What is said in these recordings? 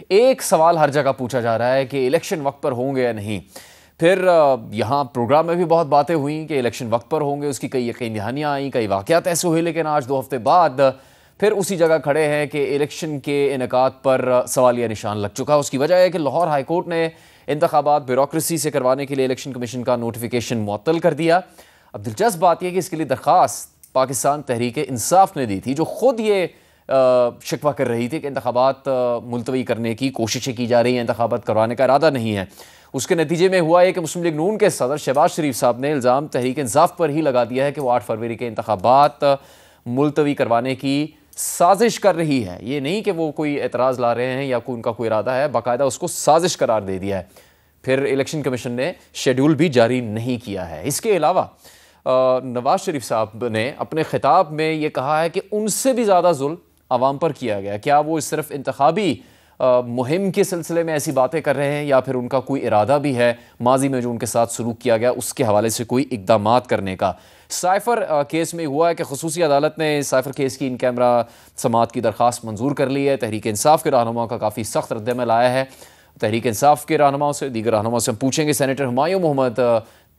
ایک سوال ہر جگہ پوچھا جا رہا ہے کہ الیکشن وقت پر ہوں گے یا نہیں. پھر یہاں پروگرام میں بھی بہت باتیں ہوئیں کہ الیکشن وقت پر ہوں گے, اس کی کئی یقین دہانیاں آئیں, کئی واقعات ایسے ہوئے, لیکن آج 2 ہفتے بعد پھر اسی جگہ کھڑے ہیں کہ الیکشن کے انعقاد پر سوالیہ نشان لگ چکا. اس کی وجہ ہے کہ لاہور ہائی کورٹ نے انتخابات بیوروکریسی سے کروانے کے لیے الیکشن کمیشن کا نوٹیفیکیشن معطل کر دیا. اب دلچسپ بات یہ کہ اس کے لیے درخواست پاکستان تحریک انصاف نے دی تھی, جو خود یہ شکوہ کر رہی تھی کہ انتخابات ملتوی کرنے کی کوششیں کی جا رہی ہیں, انتخابات کروانے کا ارادہ نہیں ہے. اس کے نتیجے میں ہوا ہے کہ مسلم لیگ نون کے صدر شہباز شریف صاحب نے الزام تحریک انصاف پر ہی لگا دیا ہے کہ وہ 8 فروری کے انتخابات ملتوی کروانے کی سازش کر رہی ہے. یہ نہیں کہ وہ کوئی اعتراض لا رہے ہیں یا ان کا کوئی ارادہ ہے, باقاعدہ اس کو سازش قرار دے دیا ہے. پھر الیکشن کمیشن نے شیڈول بھی جاری نہیں کیا ہے. اس کے علاوہ نواز شریف صاحب نے اپنے خطاب میں یہ کہا ہے کہ ان سے بھی زیادہ ظلم عوام پر کیا گیا. کیا وہ صرف انتخابی مہم کے سلسلے میں ایسی باتیں کر رہے ہیں یا پھر ان کا کوئی ارادہ بھی ہے ماضی میں جو ان کے ساتھ سلوک کیا گیا اس کے حوالے سے کوئی اقدامات کرنے کا؟ سائفر کیس میں ہوا ہے کہ خصوصی عدالت نے سائفر کیس کی ان کیمرہ سماعت کی درخواست منظور کر لی ہے. تحریک انصاف کے رہنما کا کافی سخت رد عمل آیا ہے. تحریک انصاف کے رہنماؤں سے, دیگر رہنماؤں سے ہم پوچھیں گے. سینیٹر ہمایوں محمد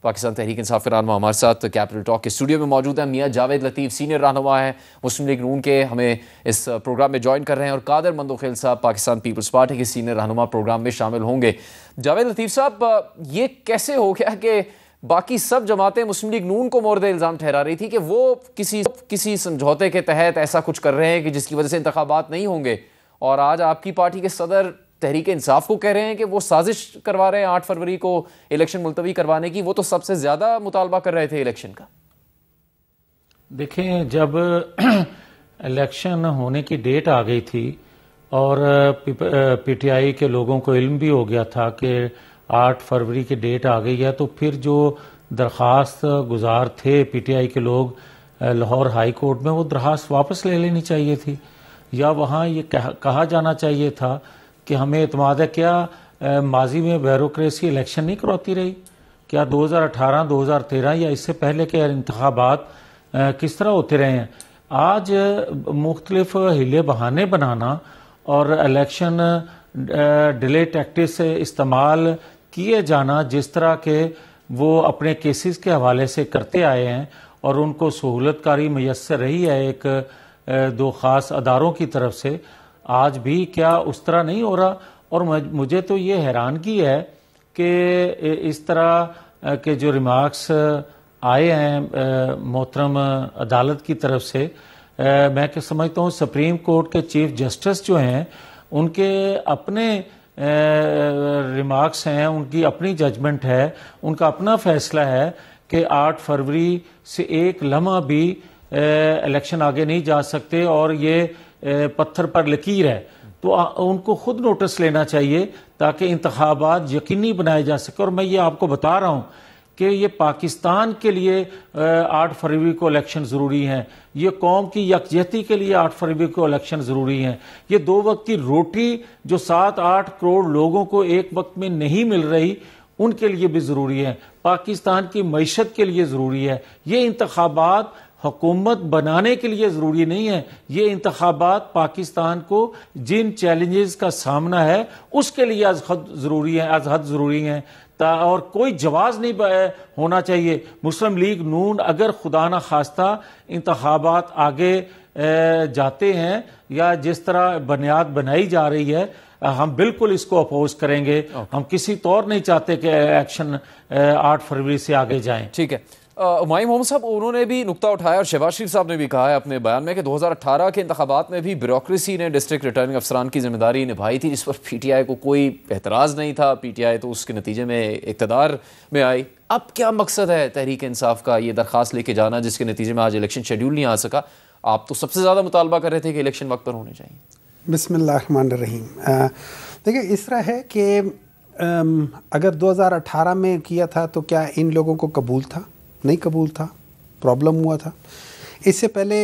پاکستان تحریک انصاف کے رہنما ہمارے ساتھ کیپٹل ٹاک کے اسٹوڈیو میں موجود ہیں. میاں جاوید لطیف سینئر رہنما ہیں مسلم لیگ نون کے, ہمیں اس پروگرام میں جوائن کر رہے ہیں. اور قادر مندوخیل صاحب پاکستان پیپلز پارٹی کے سینئر رہنما پروگرام میں شامل ہوں گے. جاوید لطیف صاحب, یہ کیسے ہو گیا کہ باقی سب جماعتیں مسلم لیگ نون کو مورد الزام ٹھہرا رہی تھی کہ وہ کسی سمجھوتے کے تحت ایسا کچھ کر رہے ہیں کہ جس کی وجہ سے انتخابات نہیں ہوں گے, اور آج آپ کی پارٹی کے صدر تحریک انصاف کو کہہ رہے ہیں کہ وہ سازش کروا رہے ہیں 8 فروری کو الیکشن ملتوی کروانے کی؟ وہ تو سب سے زیادہ مطالبہ کر رہے تھے الیکشن کا. دیکھیں, جب الیکشن ہونے کی ڈیٹ آ گئی تھی اور پی ٹی آئی کے لوگوں کو علم بھی ہو گیا تھا کہ 8 فروری کی ڈیٹ آ گئی ہے, تو پھر جو درخواست گزار تھے پی ٹی آئی کے لوگ لاہور ہائی کورٹ میں, وہ درخواست واپس لے لینی چاہیے تھی, یا وہاں یہ کہا جانا چاہیے تھا کہ ہمیں اعتماد ہے. کیا ماضی میں بیوروکریسی الیکشن نہیں کرواتی رہی؟ کیا 2018 2013 یا اس سے پہلے کے انتخابات کس طرح ہوتے رہے ہیں؟ آج مختلف ہیلے بہانے بنانا اور الیکشن ڈیلے ٹیکٹکس سے استعمال کیے جانا, جس طرح کہ وہ اپنے کیسز کے حوالے سے کرتے آئے ہیں اور ان کو سہولت کاری میسر رہی ہے ایک 2 خاص اداروں کی طرف سے, آج بھی کیا اس طرح نہیں ہو رہا؟ اور مجھے تو یہ حیرانگی ہے کہ اس طرح کے جو ریمارکس آئے ہیں محترم عدالت کی طرف سے, میں کہ سمجھتا ہوں سپریم کورٹ کے چیف جسٹس جو ہیں ان کے اپنے ریمارکس ہیں, ان کی اپنی ججمنٹ ہے, ان کا اپنا فیصلہ ہے کہ 8 فروری سے ایک لمحہ بھی الیکشن آگے نہیں جا سکتے اور یہ پتھر پر لکیر ہے. تو ان کو خود نوٹس لینا چاہیے تاکہ انتخابات یقینی بنائے جا سکے. اور میں یہ آپ کو بتا رہا ہوں کہ یہ پاکستان کے لیے 8 فروری کو الیکشن ضروری ہیں, یہ قوم کی یکجہتی کے لیے 8 فروری کو الیکشن ضروری ہیں, یہ 2 وقت کی روٹی جو 7-8 کروڑ لوگوں کو ایک وقت میں نہیں مل رہی ان کے لیے بھی ضروری ہے, پاکستان کی معیشت کے لیے ضروری ہے. یہ انتخابات حکومت بنانے کے لیے ضروری نہیں ہے, یہ انتخابات پاکستان کو جن چیلنجز کا سامنا ہے اس کے لیے از حد ضروری ہیں, اور کوئی جواز نہیں ہونا چاہیے. مسلم لیگ نون اگر خدا نہ خواستہ انتخابات آگے جاتے ہیں یا جس طرح بنیاد بنائی جا رہی ہے, ہم بالکل اس کو اپوز کریں گے. ہم کسی طور نہیں چاہتے کہ ایکشن 8 فروری سے آگے جائیں. ٹھیک ہے. ہمایوں محمد صاحب, انہوں نے بھی نقطہ اٹھایا اور شہباز شریف صاحب نے بھی کہا ہے اپنے بیان میں کہ 2018 کے انتخابات میں بھی بیوروکریسی نے ڈسٹرکٹ ریٹرننگ افسران کی ذمہ داری نبھائی تھی, جس پر پی ٹی آئی کو کوئی اعتراض نہیں تھا. پی ٹی آئی تو اس کے نتیجے میں اقتدار میں آئی. اب کیا مقصد ہے تحریک انصاف کا یہ درخواست لے کے جانا جس کے نتیجے میں آج الیکشن شیڈول نہیں آ سکا؟ آپ تو سب سے زیادہ مطالبہ کر رہے تھے کہ الیکشن وقت پر ہونے چاہیے. بسم اللہ الرحمن الرحیم. دیکھیں, اس طرح ہے کہ اگر 2018 میں کیا تھا تو کیا ان لوگوں کو قبول تھا؟ نہیں قبول تھا, پرابلم ہوا تھا. اس سے پہلے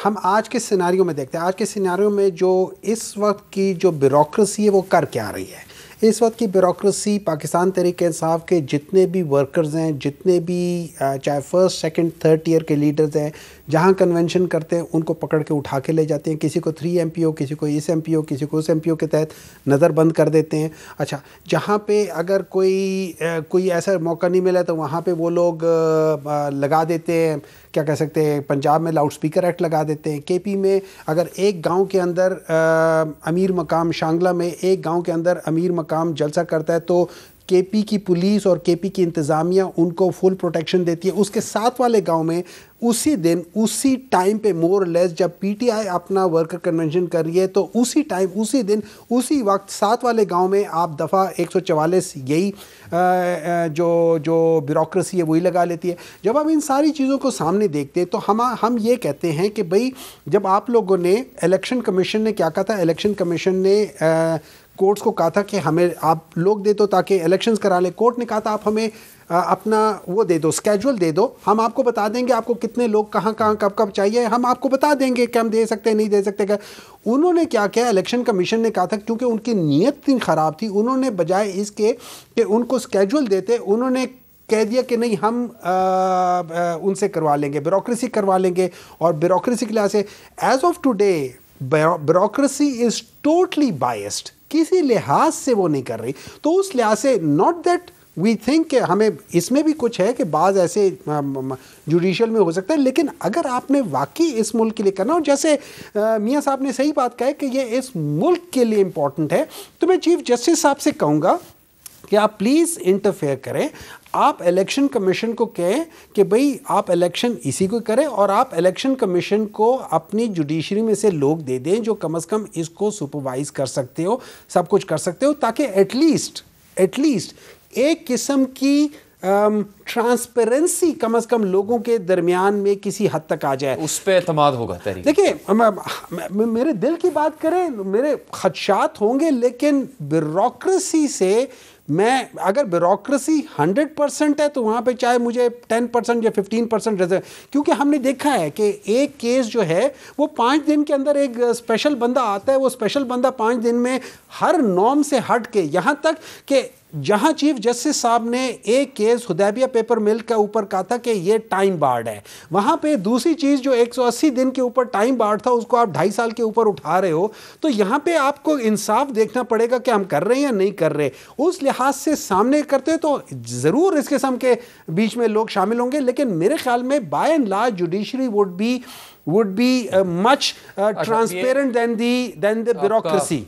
ہم آج کے سیناریو میں دیکھتے ہیں, آج کے سیناریو میں جو اس وقت کی جو بیوروکریسی ہے وہ کر کے آ رہی ہے. اس وقت کی بیوروکریسی پاکستان تحریک انصاف کے جتنے بھی ورکرز ہیں، جتنے بھی چاہے فرسٹ سیکنڈ تھرڈ ٹیئر کے لیڈرز ہیں، جہاں کنونشن کرتے ہیں ان کو پکڑ کے اٹھا کے لے جاتے ہیں. کسی کو 3 MP او، کسی کو اس MP او، کسی کو اس MP او کے تحت نظر بند کر دیتے ہیں. اچھا، جہاں پہ اگر کوئی ایسا موقع نہیں ملا تو وہاں پہ وہ لوگ لگا دیتے ہیں، کیا کہہ سکتے ہیں، پنجاب میں لاؤڈ سپیکر ایکٹ لگا دیتے ہیں. کے پی میں اگر ایک گاؤں کے اندر امیر مقام، شانگلہ میں ایک گاؤں کے اندر امیر مقام جلسہ کرتا ہے تو کے پی کی پولیس اور کے پی کی انتظامیہ ان کو فل پروٹیکشن دیتی ہے. اس کے ساتھ والے گاؤں میں اسی دن اسی ٹائم پہ مور لیس جب پی ٹی آئی اپنا ورکر کنونشن کر رہی ہے تو اسی ٹائم اسی دن اسی وقت ساتھ والے گاؤں میں آپ دفعہ 144 یہی جو بیوروکریسی ہے وہی لگا لیتی ہے. جب آپ ان ساری چیزوں کو سامنے دیکھتے ہیں تو ہم یہ کہتے ہیں کہ بھئی جب آپ لوگوں نے الیکشن کمیشن نے کیا کہا تھا، الیکشن کمیشن نے کورٹس کو کہا تھا کہ ہمیں آپ لوگ دے دو تاکہ الیکشنز کرا لیں. کورٹ نے کہا تھا آپ ہمیں اپنا وہ دے دو، اسکیجول دے دو، ہم آپ کو بتا دیں گے آپ کو کتنے لوگ کہاں کب کب چاہیے، ہم آپ کو بتا دیں گے کہ ہم دے سکتے ہیں نہیں دے سکتے. انہوں نے کیا کیا، الیکشن کمیشن نے کہا تھا کیونکہ ان کی نیت اتنی خراب تھی، انہوں نے بجائے اس کے کہ ان کو اسکیجول دیتے انہوں نے کہہ دیا کہ نہیں ہم ان سے کروا لیں گے، بیوروکریسی کروا لیں گے. اور بیوروکریسی کے لحاظ سے as of today bureaucracy is totally biased, کسی لحاظ سے وہ نہیں کر رہی. تو اس لحاظ سے ناٹ دیٹ وی تھنک کہ ہمیں اس میں بھی کچھ ہے کہ بعض ایسے جوڈیشل میں ہو سکتا ہے، لیکن اگر آپ نے واقعی اس ملک کے لیے کرنا، اور جیسے میاں صاحب نے صحیح بات کہا ہے کہ یہ اس ملک کے لیے امپورٹنٹ ہے، تو میں چیف جسٹس صاحب سے کہوں گا کہ آپ پلیز انٹرفیئر کریں. آپ الیکشن کمیشن کو کہیں کہ بھئی آپ الیکشن اسی کو کریں، اور آپ الیکشن کمیشن کو اپنی جوڈیشری میں سے لوگ دے دیں جو کم از کم اس کو سپروائز کر سکتے ہو، سب کچھ کر سکتے ہو، تاکہ ایٹ لیسٹ ایک قسم کی ٹرانسپیرنسی کم از کم لوگوں کے درمیان میں کسی حد تک آ جائے. اس پہ اعتماد ہوگا تحریک. دیکھیں میرے دل کی بات کریں، میرے خدشات ہوں گے، لیکن بیوروکریسی سے میں اگر بیوروکریسی 100% ہے تو وہاں پہ چاہے مجھے 10% یا 15% ریزرو، کیونکہ ہم نے دیکھا ہے کہ ایک کیس جو ہے وہ 5 دن کے اندر ایک اسپیشل بندہ آتا ہے، وہ اسپیشل بندہ 5 دن میں ہر نارم سے ہٹ کے، یہاں تک کہ جہاں چیف جسٹس صاحب نے ایک کیس حدیبیہ پیپر مل کے اوپر کہا تھا کہ یہ ٹائم بارڈ ہے، وہاں پہ دوسری چیز جو 180 دن کے اوپر ٹائم بارڈ تھا اس کو آپ 2.5 سال کے اوپر اٹھا رہے ہو. تو یہاں پہ آپ کو انصاف دیکھنا پڑے گا کہ ہم کر رہے ہیں یا نہیں کر رہے. اس لحاظ سے سامنے کرتے تو ضرور اس قسم کے بیچ میں لوگ شامل ہوں گے، لیکن میرے خیال میں by and large judiciary would be much transparent than the bureaucracy.